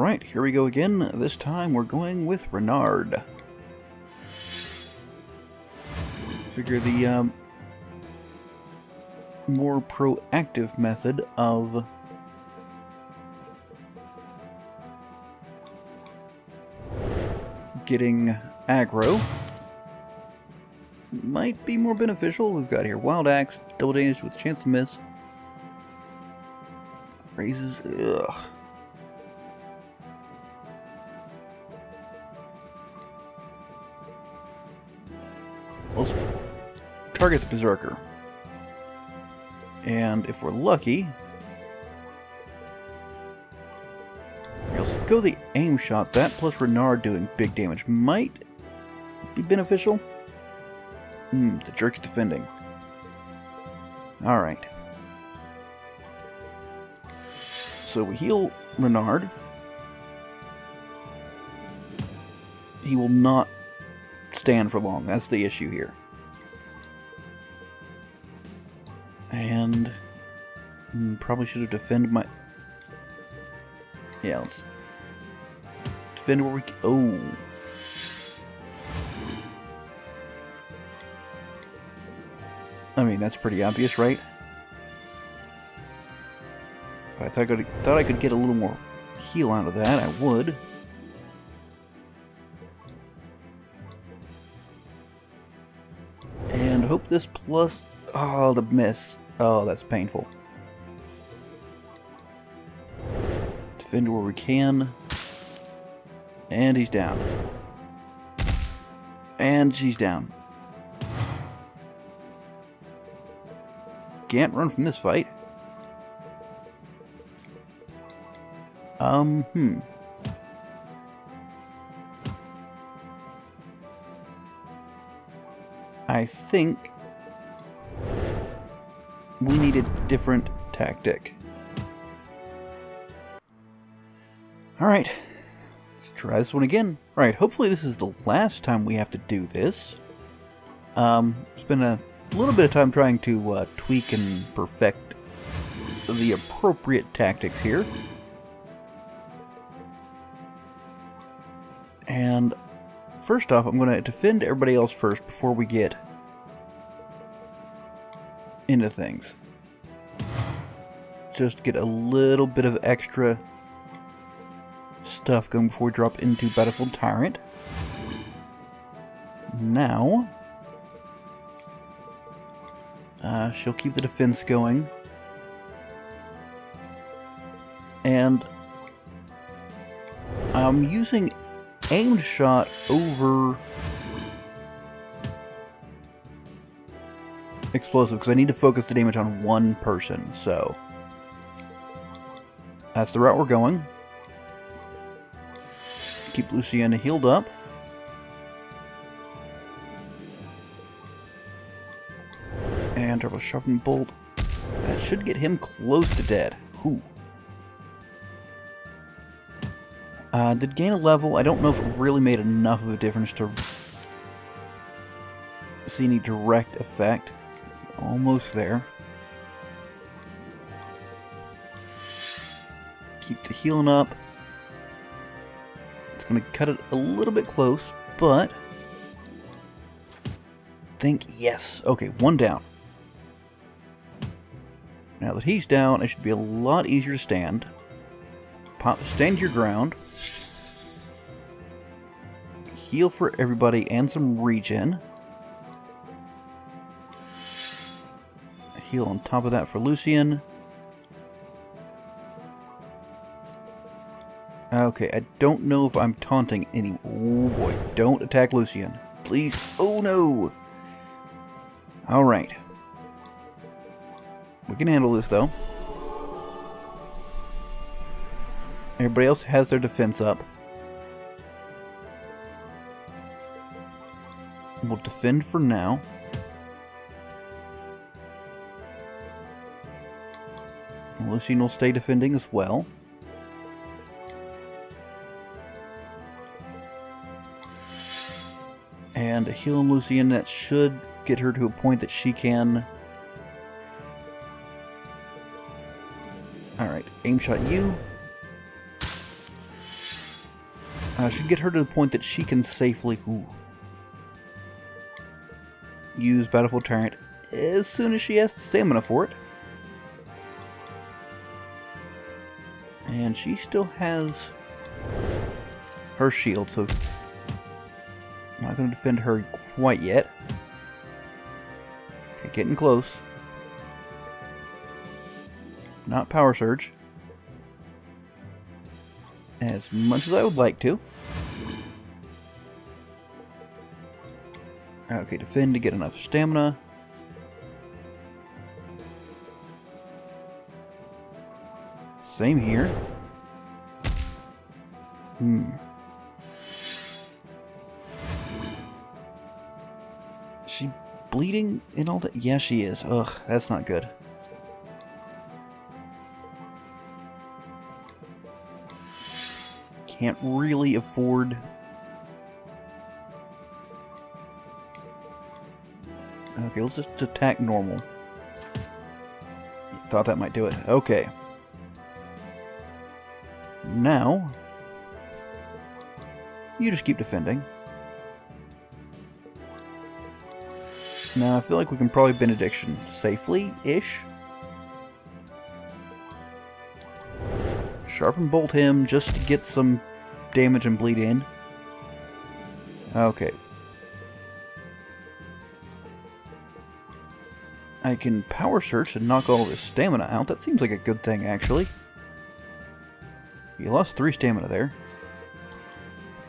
Alright, here we go again. This time we're going with Renard. Figure the more proactive method of getting aggro might be more beneficial. We've got here Wild Axe, double damage with a chance to miss. Raises, ugh. Let's target the Berserker. And if we're lucky, we also go the aim shot. That plus Renard doing big damage might be beneficial. The jerk's defending. Alright. So we heal Renard. He will not stand for long. That's the issue here. And probably should have defended my... Yeah, let's defend where we can. Oh. I mean, that's pretty obvious, right? If I thought I could get a little more heal out of that, I would. And hope this plus... Oh, the miss. Oh, that's painful. Defend where we can. And he's down. And she's down. Can't run from this fight. I think we need a different tactic. Alright, let's try this one again. Alright, hopefully this is the last time we have to do this. Spent a little bit of time trying to tweak and perfect the appropriate tactics here. And first off, I'm going to defend everybody else first before we get into things. Just get a little bit of extra stuff going before we drop into Beatified Tyrant. Now, she'll keep the defense going. And I'm using aimed shot over explosive because I need to focus the damage on one person, so that's the route we're going. Keep Lucien healed up. And Turbo Sharpened Bolt. That should get him close to dead. Ooh. Did gain a level. I don't know if it really made enough of a difference to see any direct effect. Almost there. Keep the healing up. It's going to cut it a little bit close, but think yes. Okay, one down. Now that he's down, it should be a lot easier to stand. Stand your ground. Heal for everybody and some regen. Heal on top of that for Lucien. Okay, I don't know if I'm taunting any... Oh boy, don't attack Lucien. Please. Oh no! Alright. We can handle this though. Everybody else has their defense up. We'll defend for now. Lucien will stay defending as well. And a heal on Lucien that should get her to a point that she can... Alright, aim shot you. Should get her to the point that she can safely use Beatifull Torrent as soon as she has the stamina for it. And she still has her shield, so I'm not going to defend her quite yet. Okay, getting close. Not Power Surge. As much as I would like to. Okay, defend to get enough stamina. Same here. Is she bleeding and all that? Yeah, she is. Ugh, that's not good. Can't really afford... Okay, let's just attack normal. Thought that might do it. Okay. Now, you just keep defending. Now, I feel like we can probably Benediction safely-ish. Sharpen Bolt him just to get some damage and bleed in. Okay. I can Power Search and knock all of his stamina out. That seems like a good thing, actually. He lost 3 stamina there.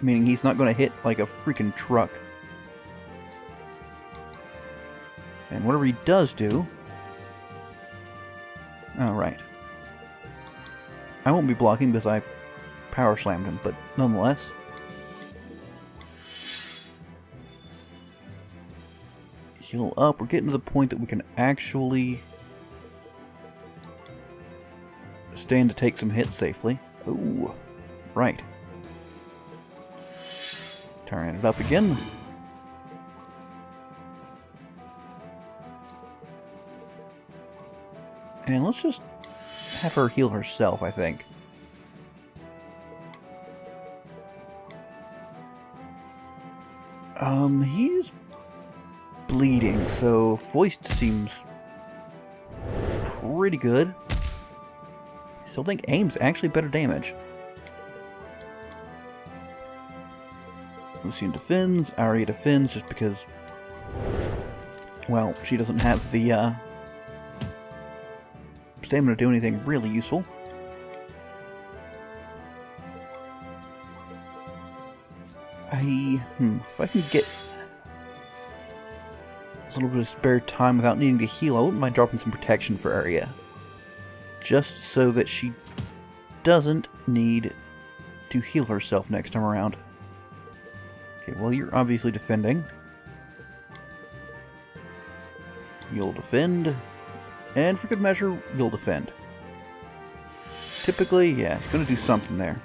Meaning he's not going to hit like a freaking truck. And whatever he does do... Alright. I won't be blocking because I Power Slammed him, but nonetheless... Heal up. We're getting to the point that we can actually... stand to take some hits safely. Ooh, right. Turn it up again. And let's just have her heal herself, I think. He's bleeding, so Foist seems pretty good. Still think aim's actually better damage. Lucian defends, Aria defends just because, well, she doesn't have the stamina to do anything really useful. If I can get a little bit of spare time without needing to heal, I wouldn't mind dropping some protection for Aria. Just so that she doesn't need to heal herself next time around. Okay, well, you're obviously defending. You'll defend. And for good measure, you'll defend. Typically, yeah, it's going to do something there.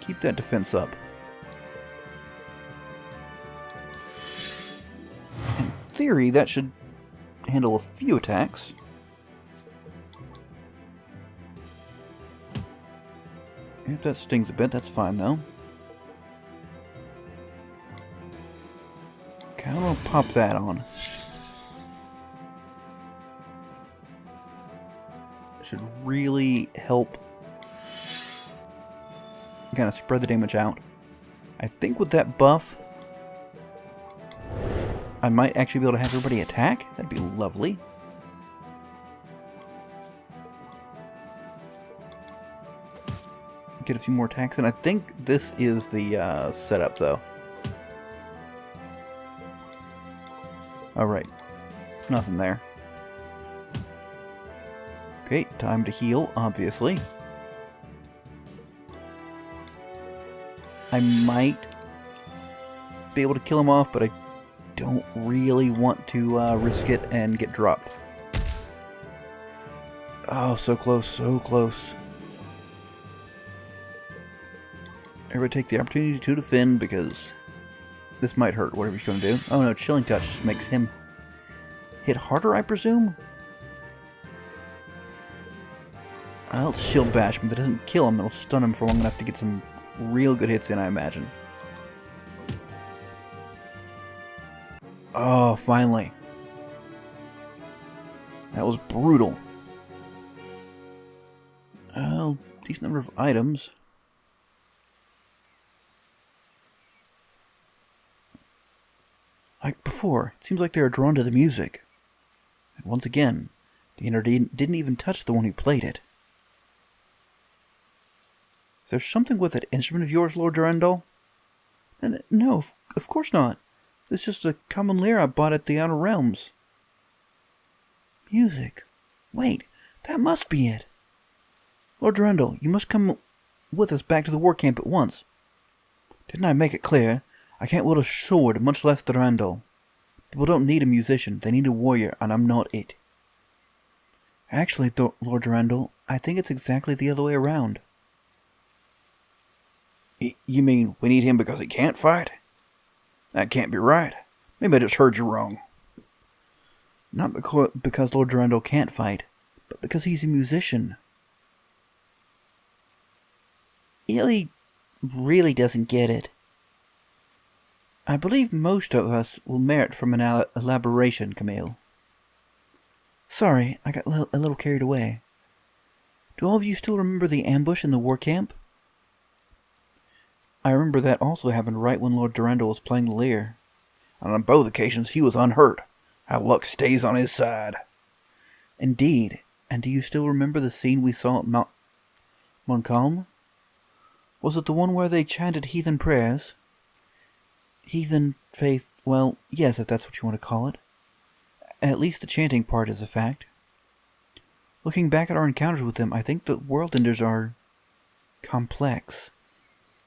Keep that defense up. In theory, that should handle a few attacks. If that stings a bit, that's fine though. Okay, I'm gonna pop that on. Should really help kind of spread the damage out. I think with that buff, I might actually be able to have everybody attack. That'd be lovely. Get a few more attacks, and I think this is the setup, though. Alright. Nothing there. Okay, time to heal, obviously. I might be able to kill him off, but I don't really want to risk it and get dropped. Oh, so close, so close. Everybody take the opportunity to defend, because this might hurt, whatever he's going to do. Oh no, Chilling Touch just makes him hit harder, I presume? I'll shield bash him. If that doesn't kill him, it'll stun him for long enough to get some real good hits in, I imagine. Oh, finally. That was brutal. Well, decent number of items. Like before, it seems like they are drawn to the music. And once again, the entity didn't even touch the one who played it. Is there something with that instrument of yours, Lord Durandal? No, of course not. It's just a common lyre I bought at the Outer Realms. Music. Wait, that must be it. Lord Durandal, you must come with us back to the war camp at once. Didn't I make it clear? I can't wield a sword, much less Durandal. People don't need a musician, they need a warrior, and I'm not it. Actually, Lord Durandal, I think it's exactly the other way around. You mean we need him because he can't fight? That can't be right. Maybe I just heard you wrong. Not because Lord Durandal can't fight, but because he's a musician. Illy really doesn't get it. I believe most of us will merit from an elaboration, Camille. Sorry, I got a little carried away. Do all of you still remember the ambush in the war camp? I remember that also happened right when Lord Durandal was playing the lyre. And on both occasions he was unhurt. How luck stays on his side. Indeed. And do you still remember the scene we saw at Montcalm? Was it the one where they chanted heathen prayers? Heathen faith, well, yes, if that's what you want to call it. At least the chanting part is a fact. Looking back at our encounters with them, I think the Worldenders are complex.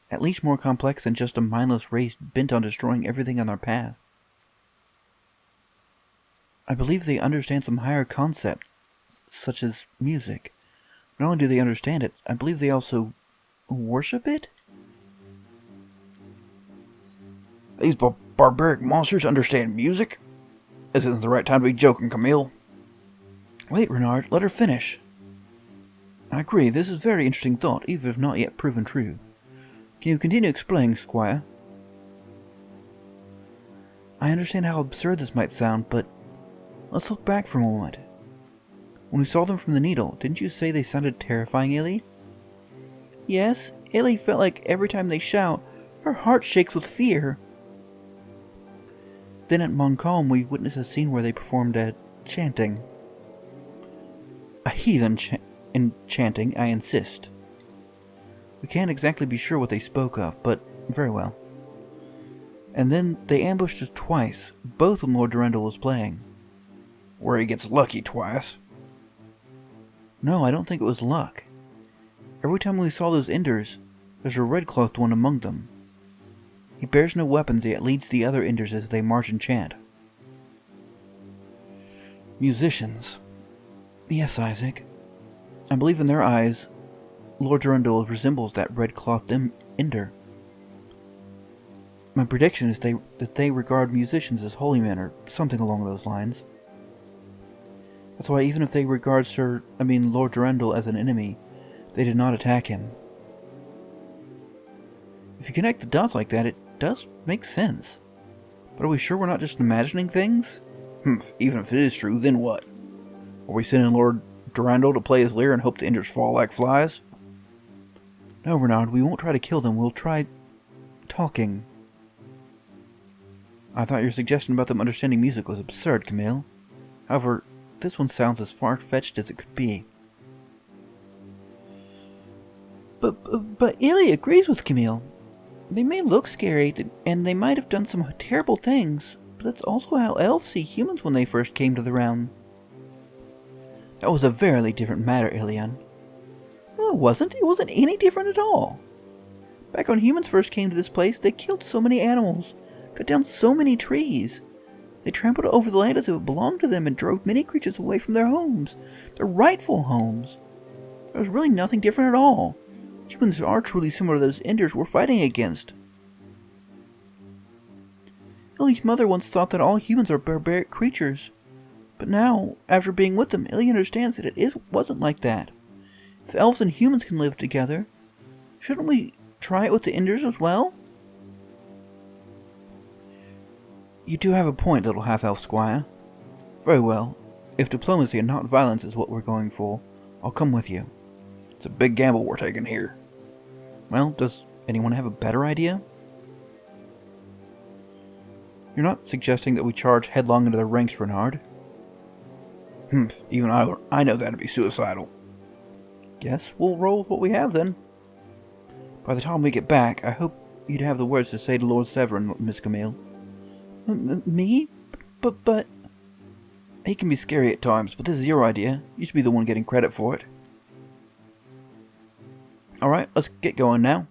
At least more complex than just a mindless race bent on destroying everything on their path. I believe they understand some higher concept, such as music. Not only do they understand it, I believe they also worship it? These barbaric monsters understand music? This isn't the right time to be joking, Camille. Wait, Renard, let her finish. I agree, this is a very interesting thought, even if not yet proven true. Can you continue explaining, Squire? I understand how absurd this might sound, but let's look back for a moment. When we saw them from the Needle, didn't you say they sounded terrifying, Illy? Yes, Illy felt like every time they shout, her heart shakes with fear. Then at Montcalm, we witnessed a scene where they performed a chanting. A heathen chanting, I insist. We can't exactly be sure what they spoke of, but very well. And then they ambushed us twice, both when Lord Durandal was playing. Where he gets lucky twice. No, I don't think it was luck. Every time we saw those Enders, there's a red-clothed one among them. He bears no weapons, yet leads the other Enders as they march and chant. Musicians. Yes, Isaac. I believe in their eyes, Lord Durandal resembles that red-clothed Ender. My prediction is that they regard musicians as holy men, or something along those lines. That's why even if they regard Lord Durandal as an enemy, they did not attack him. If you connect the dots like that, it does make sense. But are we sure we're not just imagining things? Even if it is true, then what? Are we sending Lord Durandal to play his lyre and hope the Enders fall like flies? No, Renard, we won't try to kill them, we'll try talking. I thought your suggestion about them understanding music was absurd, Camille. However, this one sounds as far-fetched as it could be. But Illy agrees with Camille. They may look scary, and they might have done some terrible things, but that's also how elves see humans when they first came to the realm. That was a very different matter, Ilian. No, it wasn't. It wasn't any different at all. Back when humans first came to this place, they killed so many animals, cut down so many trees. They trampled over the land as if it belonged to them and drove many creatures away from their homes, their rightful homes. There was really nothing different at all. Humans are truly similar to those Enders we're fighting against. Illy's mother once thought that all humans are barbaric creatures. But now, after being with them, Illy understands that it wasn't like that. If elves and humans can live together, shouldn't we try it with the Inders as well? You do have a point, little half-elf squire. Very well. If diplomacy and not violence is what we're going for, I'll come with you. It's a big gamble we're taking here. Well, does anyone have a better idea? You're not suggesting that we charge headlong into the ranks, Renard? Even I know that'd be suicidal. Guess we'll roll with what we have then. By the time we get back, I hope you'd have the words to say to Lord Severin, Miss Camille. Me? But... He can be scary at times, but this is your idea. You should be the one getting credit for it. Alright, let's get going now.